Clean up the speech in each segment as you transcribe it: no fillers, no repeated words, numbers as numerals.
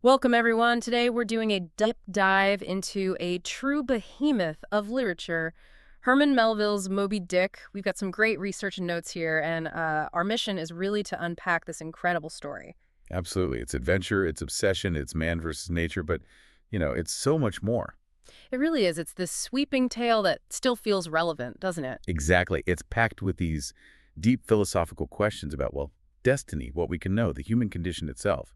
Welcome, everyone. Today we're doing a deep dive into a true behemoth of literature, Herman Melville's Moby-Dick. We've got some great research and notes here, and our mission is really to unpack this incredible story. Absolutely. It's adventure, it's obsession, it's man versus nature, but, it's so much more. It really is. It's this sweeping tale that still feels relevant, doesn't it? Exactly. It's packed with these deep philosophical questions about, well, destiny, what we can know, the human condition itself.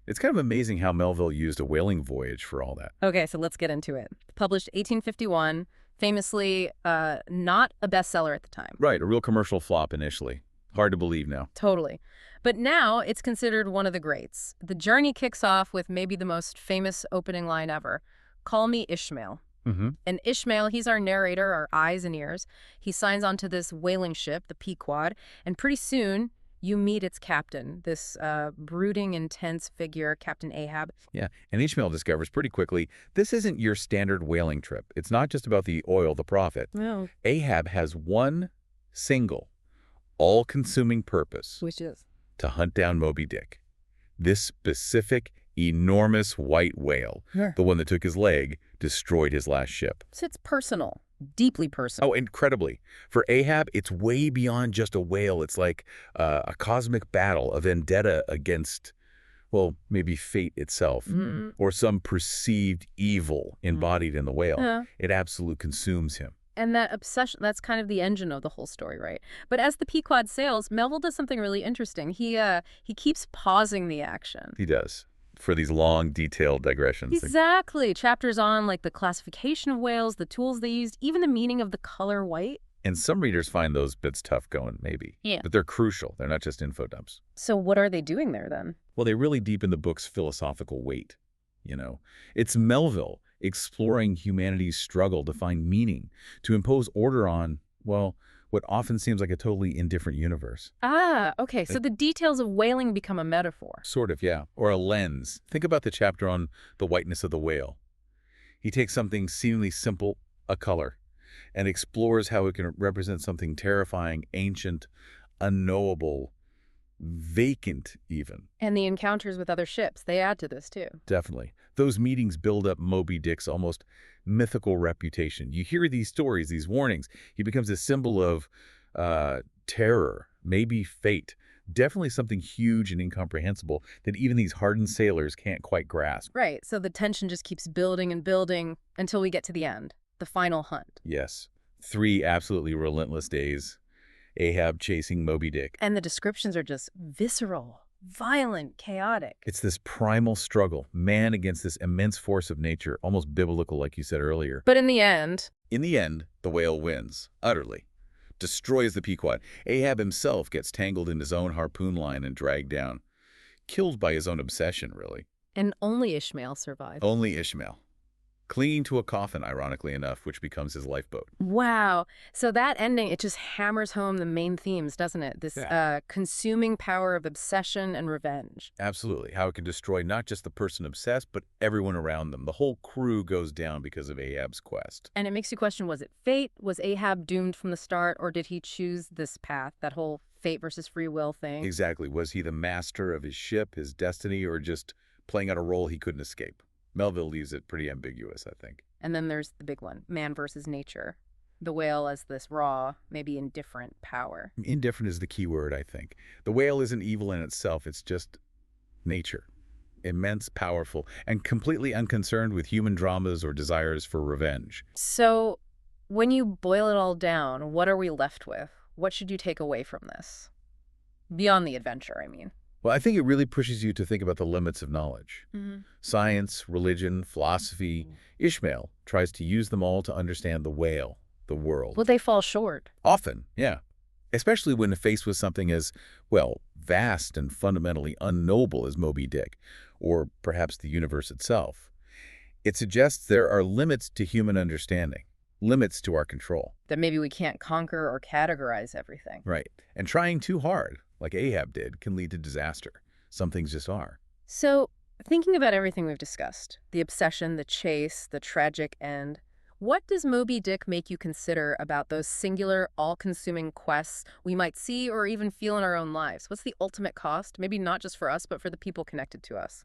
It's kind of amazing how Melville used a whaling voyage for all that. Okay, so let's get into it. Published 1851, famously not a bestseller at the time. Right, a real commercial flop initially. Hard to believe now. Totally. But now it's considered one of the greats. The journey kicks off with maybe the most famous opening line ever. Call me Ishmael. Mm-hmm. And Ishmael, he's our narrator, our eyes and ears. He signs onto this whaling ship, the Pequod, and pretty soon you meet its captain, this brooding, intense figure, Captain Ahab. Yeah, and Ishmael discovers pretty quickly, this isn't your standard whaling trip. It's not just about the oil, the profit. Oh, Ahab has one single, all-consuming purpose. which is? To hunt down Moby-Dick. This specific, enormous white whale, Sure. the one that took his leg, destroyed his last ship. So it's personal, deeply personal. Oh, incredibly. For Ahab, it's way beyond just a whale. It's like a cosmic battle, a vendetta against, well, maybe fate itself, Mm. or some perceived evil embodied in the whale. Yeah. It absolutely consumes him. And that obsession, that's kind of the engine of the whole story, right? But as the Pequod sails, Melville does something really interesting. He keeps pausing the action. He does, for these long, detailed digressions. Exactly. Chapters on like the classification of whales, the tools they used, even the meaning of the color white. And some readers find those bits tough going, maybe. Yeah. But they're crucial. They're not just info dumps. So what are they doing there then? Well, they really deepen the book's philosophical weight. It's Melville exploring humanity's struggle to find meaning, to impose order on, well, what often seems like a totally indifferent universe. Ah, okay. So the details of whaling become a metaphor. Sort of, yeah. Or a lens. Think about the chapter on the whiteness of the whale. He takes something seemingly simple, a color, and explores how it can represent something terrifying, ancient, unknowable, vacant even. And the encounters with other ships, they add to this too. Definitely. Those meetings build up Moby Dick's almost mythical reputation. You hear these stories, these warnings. He becomes a symbol of terror, maybe fate. Definitely something huge and incomprehensible that even these hardened sailors can't quite grasp. Right. So the tension just keeps building and building until we get to the end, the final hunt. Yes. 3 absolutely relentless days. Ahab chasing Moby Dick. And the descriptions are just visceral, violent, chaotic. It's this primal struggle, man against this immense force of nature, almost biblical like you said earlier. But in the end, The whale wins, utterly. Destroys the Pequod. Ahab himself gets tangled in his own harpoon line and dragged down. Killed by his own obsession, really. and only Ishmael survives. Only Ishmael. Clinging to a coffin, ironically enough, which becomes his lifeboat. Wow. So that ending, it just hammers home the main themes, doesn't it? This consuming power of obsession and revenge. Absolutely. How it can destroy not just the person obsessed, but everyone around them. The whole crew goes down because of Ahab's quest. And it makes you question, was it fate? Was Ahab doomed from the start, or did he choose this path, that whole fate versus free will thing? Exactly. Was he the master of his ship, his destiny, or just playing out a role he couldn't escape? Melville leaves it pretty ambiguous, I think. And then there's the big one, man versus nature. The whale as this raw, maybe indifferent power. Indifferent is the key word, I think. The whale isn't evil in itself. It's just nature. Immense, powerful, and completely unconcerned with human dramas or desires for revenge. So when you boil it all down, what are we left with? What should you take away from this? Beyond the adventure, I mean. Well, I think it really pushes you to think about the limits of knowledge. Science, religion, philosophy. Ishmael tries to use them all to understand the whale, the world. Will they fall short? Often, yeah. Especially when faced with something as, well, vast and fundamentally unknowable as Moby Dick, or perhaps the universe itself. It suggests there are limits to human understanding, limits to our control. That maybe we can't conquer or categorize everything. Right. And trying too hard, like Ahab did, can lead to disaster. Some things just are. So, thinking about everything we've discussed, the obsession, the chase, the tragic end, what does Moby Dick make you consider about those singular, all-consuming quests we might see or even feel in our own lives? What's the ultimate cost? Maybe not just for us, but for the people connected to us.